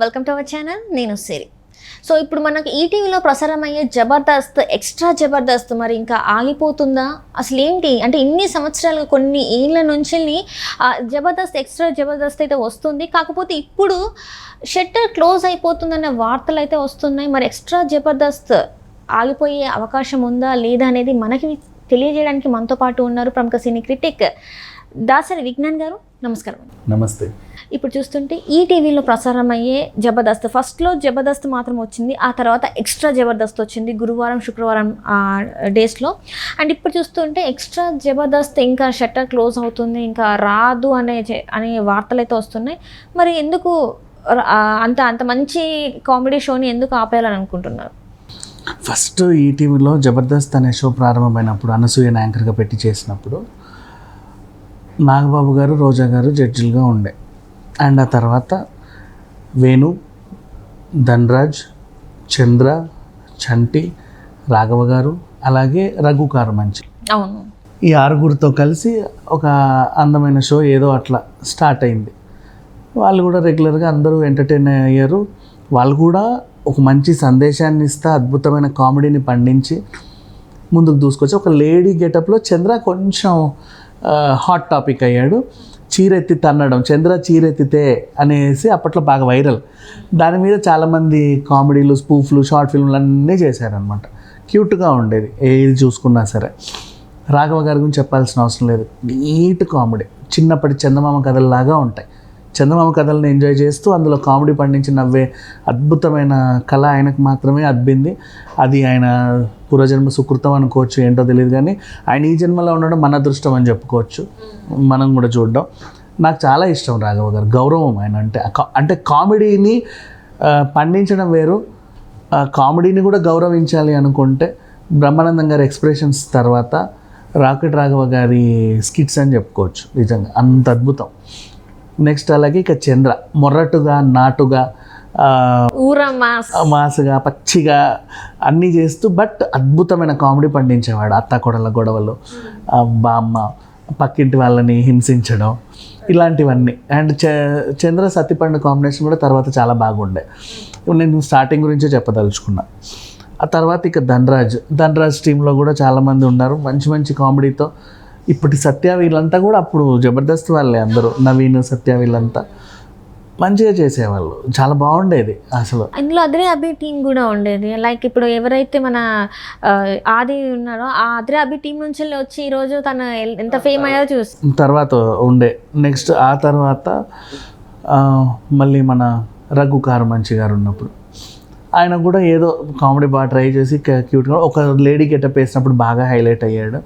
Welcome to our channel. నేను సిరి. So ఇప్పుడు మనకు ఈటీవీలో ప్రసారమయ్యే జబర్దస్త్, ఎక్స్ట్రా జబర్దస్త్ మరి ఇంకా ఆగిపోతుందా? అసలు ఏంటి అంటే ఇన్ని సంవత్సరాలుగా కొన్ని ఏళ్ళ నుంచి జబర్దస్త్, ఎక్స్ట్రా జబర్దస్త్ అయితే వస్తుంది. కాకపోతే ఇప్పుడు షట్టర్ క్లోజ్ అయిపోతుందనే వార్తలు అయితే వస్తున్నాయి. మరి ఎక్స్ట్రా జబర్దస్త్ ఆగిపోయే అవకాశం ఉందా లేదా అనేది మనకి తెలియజేయడానికి మనతో పాటు ఉన్నారు ప్రముఖ సినీ క్రిటిక్ దాసరి విజ్ఞాన్ గారు. నమస్కారం. నమస్తే. ఇప్పుడు చూస్తుంటే ఈటీవీలో ప్రసారం అయ్యే జబర్దస్త్, ఫస్ట్లో జబర్దస్త్ మాత్రం వచ్చింది, ఆ తర్వాత ఎక్స్ట్రా జబర్దస్త్ వచ్చింది గురువారం శుక్రవారం డేస్లో. అండ్ ఇప్పుడు చూస్తుంటే ఎక్స్ట్రా జబర్దస్త్ ఇంకా షట్టర్ క్లోజ్ అవుతుంది, ఇంకా రాదు అనే వార్తలు అయితే వస్తున్నాయి. మరి ఎందుకు అంత మంచి కామెడీ షోని ఎందుకు ఆపేయాలని అనుకుంటున్నారు? ఫస్ట్ ఈటీవీలో జబర్దస్త్ అనే షో ప్రారంభమైనప్పుడు అనసూయ యాంకర్గా పెట్టి చేసినప్పుడు నాగబాబు గారు, రోజా గారు జడ్జిలుగా ఉండే. అండ్ ఆ తర్వాత వేణు, ధన్రాజ్, చంద్ర, చంటి, రాఘవ గారు, అలాగే రఘు కారమంచి, అవును, ఈ ఆరుగురితో కలిసి ఒక అందమైన షో ఏదో అట్లా స్టార్ట్ అయింది. వాళ్ళు కూడా రెగ్యులర్గా అందరూ ఎంటర్టైన్ అయ్యారు. వాళ్ళు కూడా ఒక మంచి సందేశాన్ని ఇస్తా అద్భుతమైన కామెడీని పండించి ముందుకు దూసుకొచ్చి ఒక లేడీ గెటప్లో చంద్ర కొంచెం హాట్ టాపిక్ అయ్యాడు. చీరెత్తి తన్నడం, చంద్ర చీరెత్తితే అనేసి అప్పట్లో బాగా వైరల్. దాని మీద చాలామంది కామెడీలు, స్పూఫ్లు, షార్ట్ ఫిల్మ్లు అన్నీ చేశారనమాట. క్యూట్గా ఉండేది ఏది చూసుకున్నా సరే. రాఘవ గారి గురించి చెప్పాల్సిన అవసరం లేదు. నీట్ కామెడీ, చిన్నప్పటి చందమామ కథల్లాగా ఉంటాయి. చందమామ కథలను ఎంజాయ్ చేస్తూ అందులో కామెడీ పండించి నవ్వే అద్భుతమైన కళ ఆయనకు మాత్రమే అద్దింది. అది ఆయన పూర్వజన్మ సుకృతం అనుకోవచ్చు, ఏంటో తెలియదు, కానీ ఆయన ఈ జన్మలో ఉండడం మన అదృష్టం అని చెప్పుకోవచ్చు. మనం కూడా చూడడం నాకు చాలా ఇష్టం. రాఘవ గారు గౌరవం ఆయన అంటే కామెడీని పండించడం వేరు, కామెడీని కూడా గౌరవించాలి అనుకుంటే బ్రహ్మానందం గారి ఎక్స్ప్రెషన్స్ తర్వాత రాకెట్ రాఘవ గారి స్కిట్స్ అని చెప్పుకోవచ్చు. నిజంగా అంత అద్భుతం. నెక్స్ట్ అలాగే ఇక చంద్ర మొర్రటుగా, నాటుగా, మాసుగా, పచ్చిగా అన్నీ చేస్తూ బట్ అద్భుతమైన కామెడీ పండించేవాడు. అత్తాకోడళ్ళ గొడవలు, బామ్మ, పక్కింటి వాళ్ళని హింసించడం, ఇలాంటివన్నీ. అండ్ చంద్ర సత్తిపండు కాంబినేషన్ కూడా తర్వాత చాలా బాగుండే. నేను స్టార్టింగ్ గురించే చెప్పదలుచుకున్నా. ఆ తర్వాత ఇక ధన్రాజ్ టీంలో కూడా చాలామంది ఉన్నారు మంచి మంచి కామెడీతో. ఇప్పటి సత్య వీళ్ళంతా కూడా అప్పుడు జబర్దస్త్ వాళ్ళే అందరూ. నవీన్, సత్య వీళ్ళంతా మంచిగా చేసేవాళ్ళు, చాలా బాగుండేది అసలు. ఇందులో అద్రే అభి టీం కూడా ఉండేది. లైక్ ఇప్పుడు ఎవరైతే మన ఆది ఉన్నారో ఆ అద్రే అభి టీం నుంచి వచ్చి ఈరోజు తను ఎంత ఫేమ్ అయ్యారో చూసి తర్వాత ఉండే. నెక్స్ట్ ఆ తర్వాత మళ్ళీ మన రఘు కారమంచి గారు ఉన్నప్పుడు ఆయన కూడా ఏదో కామెడీ బాగా ట్రై చేసి క్యూట్గా ఒక లేడీ గెటప్ వేసినప్పుడు బాగా హైలైట్ అయ్యాడు.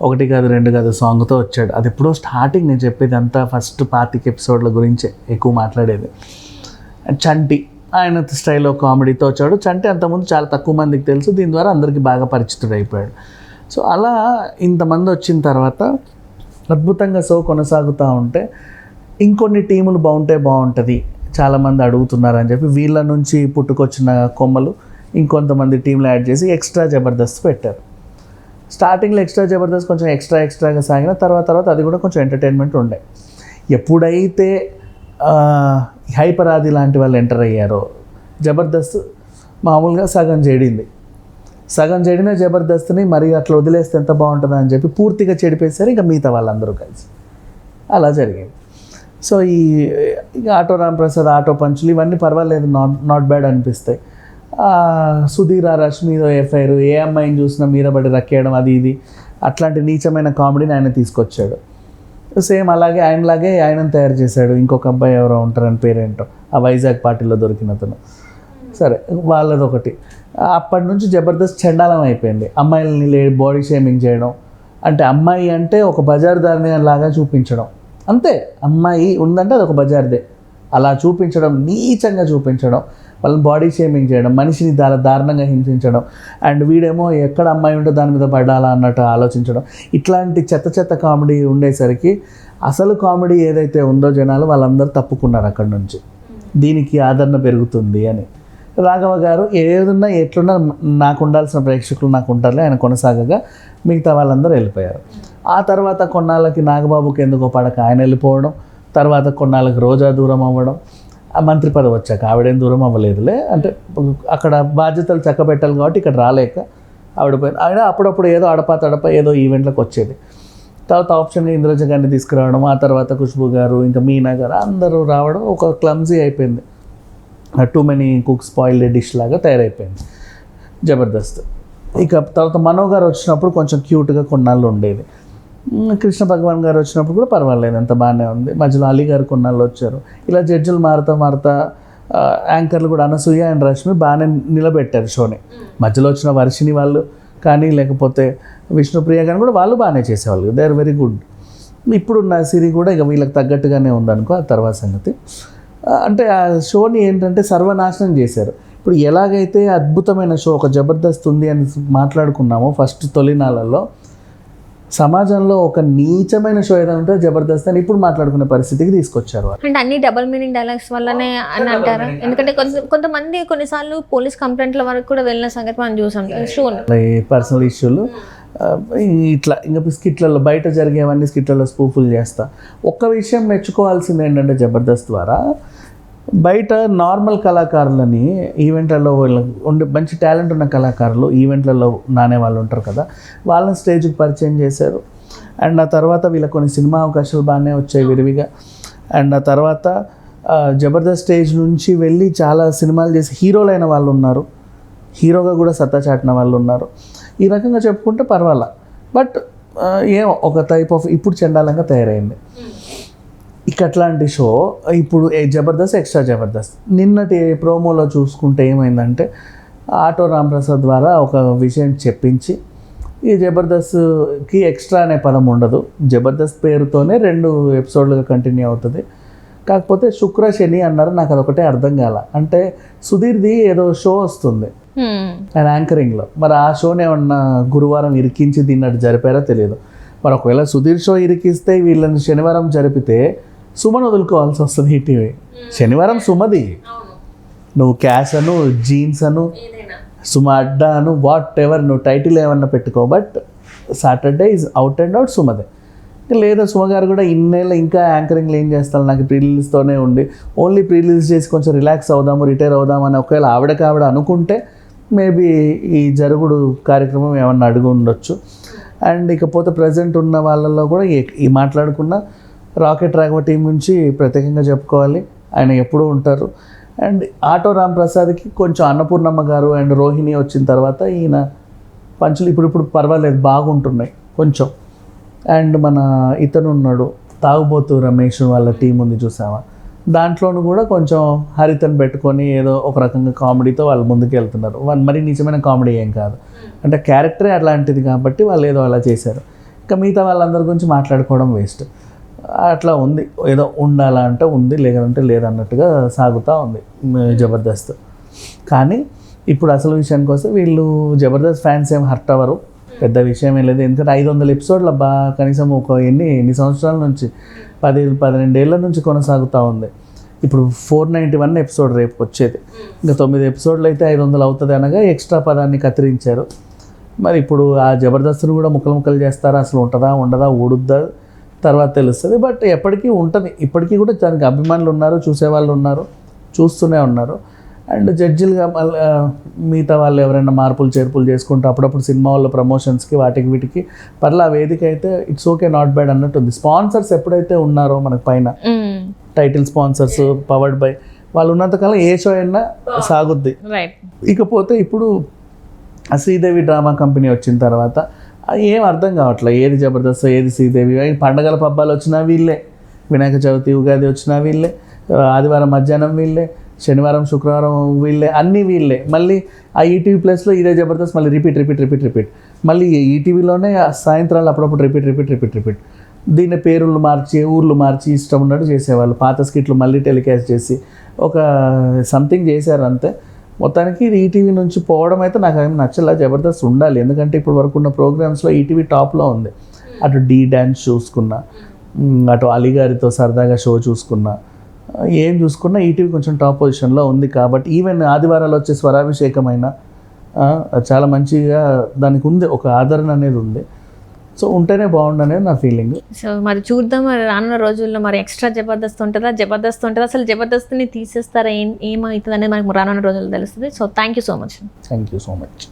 1 కాదు 2 కాదు సాంగ్తో వచ్చాడు. అది ఎప్పుడో స్టార్టింగ్ నేను చెప్పేది అంతా ఫస్ట్ 25 ఎపిసోడ్ల గురించే ఎక్కువ మాట్లాడేది. చంటి ఆయన స్టైల్లో కామెడీతో వచ్చాడు. చంటి అంతకుముందు చాలా తక్కువ మందికి తెలుసు, దీని ద్వారా అందరికీ బాగా పరిచితుడు అయిపోయాడు. సో అలా ఇంతమంది వచ్చిన తర్వాత అద్భుతంగా షో కొనసాగుతూ ఉంటే ఇంకొన్ని టీములు బాగుంటుంది చాలామంది అడుగుతున్నారని చెప్పి వీళ్ళ నుంచి పుట్టుకొచ్చిన కొమ్మలు ఇంకొంతమంది టీంలు యాడ్ చేసి ఎక్స్ట్రా జబర్దస్త్ పెట్టారు. స్టార్టింగ్లో ఎక్స్ట్రా జబర్దస్త్ కొంచెం ఎక్స్ట్రాగా సాగిన తర్వాత అది కూడా కొంచెం ఎంటర్టైన్మెంట్ ఉండే. ఎప్పుడైతే హైపర్ ఆది లాంటి వాళ్ళు ఎంటర్ అయ్యారో జబర్దస్త్ మామూలుగా సగం చెడిన జబర్దస్త్ని మరి అట్లా వదిలేస్తే ఎంత బాగుంటుందా అని చెప్పి పూర్తిగా చెడిపేశారు ఇంకా మిగతా వాళ్ళందరూ కలిసి. అలా జరిగింది. సో ఈ ఆటో రాంప్రసాద్, ఆటో పంచులు ఇవన్నీ పర్వాలేదు, నాట్ బ్యాడ్ అనిపిస్తాయి. సుధీర్, రష్మితో ఎఫ్ఐఆర్, ఏ అమ్మాయిని చూసినా మీరబడి రక్కేయడం, అది ఇది అట్లాంటి నీచమైన కామెడీని ఆయన తీసుకొచ్చాడు. సేమ్ అలాగే ఆయనను తయారు చేశాడు. ఇంకొక అబ్బాయి ఎవరో ఉంటారని పేరేంటో, ఆ వైజాగ్ పార్టీలో దొరికిన అతను. సరే వాళ్ళదొకటి. అప్పటి నుంచి జబర్దస్త్ చండాలం అయిపోయింది. అమ్మాయిలని బాడీ షేమింగ్ చేయడం, అంటే అమ్మాయి అంటే ఒక బజార్దారిని లాగా చూపించడం, అంతే. అమ్మాయి ఉందంటే అది ఒక బజార్దే అలా చూపించడం, నీచంగా చూపించడం, వాళ్ళని బాడీ షేమింగ్ చేయడం, మనిషిని దారుణంగా హింసించడం. అండ్ వీడేమో ఎక్కడ అమ్మాయి ఉంటే దాని మీద పడాలా అన్నట్టు ఆలోచించడం. ఇట్లాంటి చెత్త కామెడీ ఉండేసరికి అసలు కామెడీ ఏదైతే ఉందో జనాలు వాళ్ళందరూ తప్పుకున్నారు అక్కడి నుంచి. దీనికి ఆదరణ పెరుగుతుంది అని రాఘవ గారు ఏదున్నా ఎట్లున్నా నాకు ఉండాల్సిన ప్రేక్షకులు నాకు ఉంటారులే ఆయన కొనసాగగా మిగతా వాళ్ళందరూ వెళ్ళిపోయారు. ఆ తర్వాత కొన్నాళ్ళకి నాగబాబుకి ఎందుకో పడక ఆయన వెళ్ళిపోవడం, తర్వాత కొన్నాళ్ళకి రోజా దూరం అవ్వడం, ఆ మంత్రి పదవి వచ్చాక ఆవిడేం దూరం అవ్వలేదులే, అంటే అక్కడ బాధ్యతలు చక్కబెట్టాలి కాబట్టి ఇక్కడ రాలేక ఆవిడ పోయింది. ఆయన అప్పుడప్పుడు ఏదో అడప ఏదో ఈవెంట్లకు వచ్చేది. తర్వాత ఆప్షన్గా ఇంద్రజ గారిని తీసుకురావడం, ఆ తర్వాత ఖుష్బు గారు, ఇంకా మీనా గారు అందరూ రావడం ఒక క్లమ్జీ అయిపోయింది. Too many cook spoiled dish లాగా తయారైపోయింది జబర్దస్త్. ఇక తర్వాత మనో గారు వచ్చినప్పుడు కొంచెం క్యూట్గా కొన్నాళ్ళు ఉండేది. కృష్ణ భగవాన్ గారు వచ్చినప్పుడు కూడా పర్వాలేదు, అంత బాగానే ఉంది. మధ్యలో అలీ గారు కొన్నాళ్ళు వచ్చారు. ఇలా జడ్జిలు మారుతా యాంకర్లు కూడా అనసూయ అండ్ రష్మి బాగానే నిలబెట్టారు షోని. మధ్యలో వచ్చిన వర్షిని వాళ్ళు కానీ, లేకపోతే విష్ణుప్రియ కానీ కూడా వాళ్ళు బాగానే చేసేవాళ్ళు. They are very good. ఇప్పుడున్న సిరి కూడా ఇక వీళ్ళకి తగ్గట్టుగానే ఉందనుకో. ఆ తర్వాత సంగతి అంటే ఆ షోని ఏంటంటే సర్వనాశనం చేశారు. ఇప్పుడు ఎలాగైతే అద్భుతమైన షో ఒక జబర్దస్త్ ఉంది అని మాట్లాడుకున్నామో ఫస్ట్ తొలినాళ్ళలో, సమాజంలో ఒక నీచమైన షో ఏదైనా ఉంటే జబర్దస్త్ అని ఇప్పుడు మాట్లాడుకునే పరిస్థితికి తీసుకొచ్చారు వాళ్ళు. అంటే అన్ని డబుల్ మీనింగ్ డైలాగ్స్ వల్లనే అని అంటారా? ఎందుకంటే కొంతమంది కొన్నిసార్లు పోలీస్ కంప్లైంట్ల వరకు కూడా వెళ్ళిన సంగతి మనం చూసాం షో. పర్సనల్ ఇష్యూలు ఇట్లా ఇంకా స్కిట్లలో బయట జరిగేవన్నీ స్కిట్లలో స్పూఫుల్ చేస్తా. ఒక్క విషయం మెచ్చుకోవాల్సింది ఏంటంటే జబర్దస్త్ ద్వారా బయట నార్మల్ కళాకారులని ఈవెంట్లలో ఉండే మంచి టాలెంట్ ఉన్న కళాకారులు ఈవెంట్లలో నానే వాళ్ళు ఉంటారు కదా, వాళ్ళని స్టేజ్కి పరిచయం చేశారు. అండ్ ఆ తర్వాత వీళ్ళకి కొన్ని సినిమా అవకాశాలు బాగానే వచ్చాయి విరివిగా. అండ్ ఆ తర్వాత జబర్దస్త్ స్టేజ్ నుంచి వెళ్ళి చాలా సినిమాలు చేసి హీరోలైన వాళ్ళు ఉన్నారు, హీరోగా కూడా సత్తా చాటిన వాళ్ళు ఉన్నారు. ఈ రకంగా చెప్పుకుంటే పర్వాలా. బట్ ఏమో ఒక టైప్ ఆఫ్ ఇప్పుడు చండాలంగా తయారైంది. ఇక అట్లాంటి షో ఇప్పుడు జబర్దస్త్ ఎక్స్ట్రా జబర్దస్త్. నిన్నటి ప్రోమోలో చూసుకుంటే ఏమైందంటే ఆటో రాంప్రసాద్ ద్వారా ఒక విషయం చెప్పించి, ఈ జబర్దస్త్కి ఎక్స్ట్రా అనే పదం ఉండదు, జబర్దస్త్ పేరుతోనే 2 ఎపిసోడ్లుగా కంటిన్యూ అవుతుంది. కాకపోతే శుక్ర శని అన్నారు. నాకు అదొకటే అర్థం కాల. అంటే సుధీర్ది ఏదో షో వస్తుంది ఆయన యాంకరింగ్లో, మరి ఆ షోని ఏమన్నా గురువారం ఇరికించి దీన్నట్టు జరిపారో తెలియదు. మరి ఒకవేళ సుధీర్ షో ఇరికిస్తే వీళ్ళని శనివారం జరిపితే సుమన్ వదులుకోవాల్సి వస్తుంది ఈటీవీ. శనివారం సుమది, నువ్వు క్యాష్ అను జీన్స్ అను సుమ అడ్డా అను వాట్ ఎవర్ నువ్వు టైటిల్ ఏమన్నా పెట్టుకో, but Saturday is out and out సుమదే. లేదా సుమ గారు కూడా ఇన్నేళ్ళు ఇంకా యాంకరింగ్లు ఏం చేస్తారు, నాకు ప్రీ రిలీజ్తోనే ఉండి ఓన్లీ ప్రీ రిలీజ్ చేసి కొంచెం రిలాక్స్ అవుదాము రిటైర్ అవుదామని ఒకవేళ ఆవిడ అనుకుంటే మేబీ ఈ జరుగుడు కార్యక్రమం ఏమన్నా అడుగు ఉండొచ్చు. అండ్ ఇకపోతే ప్రజెంట్ ఉన్న వాళ్ళల్లో కూడా ఈ మాట్లాడుకున్న రాకెట్ రాఘవ టీం నుంచి ప్రత్యేకంగా చెప్పుకోవాలి, ఆయన ఎప్పుడూ ఉంటారు. అండ్ ఆటో రాంప్రసాద్కి కొంచెం అన్నపూర్ణమ్మ గారు అండ్ రోహిణి వచ్చిన తర్వాత ఈయన పంచులు ఇప్పుడు పర్వాలేదు బాగుంటున్నాయి కొంచెం. అండ్ మన ఇతను ఉన్నాడు తాగుబోతు రమేష్ వాళ్ళ టీం ఉంది చూసావా, దాంట్లోనూ కూడా కొంచెం హరితను పెట్టుకొని ఏదో ఒక రకంగా కామెడీతో వాళ్ళు ముందుకు వెళ్తున్నారు. వాళ్ళు మరీ నిజమైన కామెడీ ఏం కాదు, అంటే క్యారెక్టరే అట్లాంటిది కాబట్టి వాళ్ళు ఏదో అలా చేశారు. ఇంకా మిగతా వాళ్ళందరి గురించి మాట్లాడుకోవడం వేస్ట్. అట్లా ఉంది, ఏదో ఉండాలా అంటే ఉంది, లేదంటే లేదన్నట్టుగా సాగుతూ ఉంది జబర్దస్త్. కానీ ఇప్పుడు అసలు విషయానికి వస్తే వీళ్ళు జబర్దస్త్ ఫ్యాన్స్ ఏం హర్ట్ అవ్వరు, పెద్ద విషయం ఏం లేదు. ఎందుకంటే 500 ఎపిసోడ్లు కనీసం ఒక ఎన్ని సంవత్సరాల నుంచి 12 ఏళ్ళ నుంచి కొనసాగుతూ ఉంది. ఇప్పుడు 491 ఎపిసోడ్ రేపు వచ్చేది, ఇంకా 9 ఎపిసోడ్లు అయితే 500 అవుతుంది అనగా ఎక్స్ట్రా పదాన్ని కత్తిరించారు. మరి ఇప్పుడు ఆ జబర్దస్త్ను కూడా ముక్కలు చేస్తారా, అసలు ఉంటుందా ఉండదా ఊడుద్దా తర్వాత తెలుస్తుంది. బట్ ఎప్పటికీ ఉంటుంది, ఇప్పటికీ కూడా దానికి అభిమానులు ఉన్నారు, చూసేవాళ్ళు ఉన్నారు, చూస్తూనే ఉన్నారు. అండ్ జడ్జిలుగా మిగతా వాళ్ళు ఎవరైనా మార్పులు చేర్పులు చేసుకుంటూ అప్పుడప్పుడు సినిమా వాళ్ళ ప్రమోషన్స్కి వాటికి వీటికి పర్లా వేదిక అయితే ఇట్స్ ఓకే నాట్ బ్యాడ్ అన్నట్టు ఉంది. స్పాన్సర్స్ ఎప్పుడైతే ఉన్నారో మనకు పైన టైటిల్ స్పాన్సర్స్ పవర్డ్ బై వాళ్ళు ఉన్నంతకాలం ఏ షో అయినా సాగుద్ది. ఇకపోతే ఇప్పుడు శ్రీదేవి డ్రామా కంపెనీ వచ్చిన తర్వాత ఏం అర్థం కావట్లేదు, ఏది జబర్దస్త్ ఏది శ్రీదేవి. పండగల పబ్బాలు వచ్చినా వీళ్ళే, వినాయక చవితి ఉగాది వచ్చినా వీళ్ళే, ఆదివారం మధ్యాహ్నం వీళ్ళే, శనివారం శుక్రవారం వీళ్ళే, అన్నీ వీళ్ళే. మళ్ళీ ఆ ఈటీవీ ప్లస్లో ఇదే జబర్దస్త్ మళ్ళీ రిపీట్ మళ్ళీ ఈటీవీలోనే సాయంత్రాలు అప్పుడప్పుడు రిపీట్ దీని పేర్లు మార్చి ఊర్లు మార్చి ఇష్టం ఉన్నట్టు చేసేవాళ్ళు. పాత స్కిట్లు మళ్ళీ టెలికాస్ట్ చేసి ఒక సంథింగ్ చేశారు అంతే. మొత్తానికి ఇది ఈటీవీ నుంచి పోవడం అయితే నాకు ఏమి నచ్చలా. జబర్దస్త్ ఉండాలి, ఎందుకంటే ఇప్పుడు వరకు ఉన్న ప్రోగ్రామ్స్లో ఈటీవీ టాప్లో ఉంది. అటు డీ డ్యాన్స్ చూసుకున్నా, అటు అలీగారితో సరదాగా షో చూసుకున్నా, ఏం చూసుకున్నా ఈటీవీ కొంచెం టాప్ పొజిషన్లో ఉంది. కాబట్టి ఈవెన్ ఆదివారాలు వచ్చే స్వరాభిషేకమైన చాలా మంచిగా దానికి ఉంది, ఒక ఆదరణ అనేది ఉంది. సో ఉంటేనే బాగుండనేది నా ఫీలింగ్. సో మరి చూద్దాం, మరి రానున్న రోజుల్లో మరి ఎక్స్ట్రా జబర్దస్త్ ఉంటుందా, అసలు జబర్దస్త్ని తీసేస్తారా, ఏమవుతుంది అనేది మనకు రానున్న రోజుల్లో తెలుస్తుంది. So thank you so much. Thank you so much.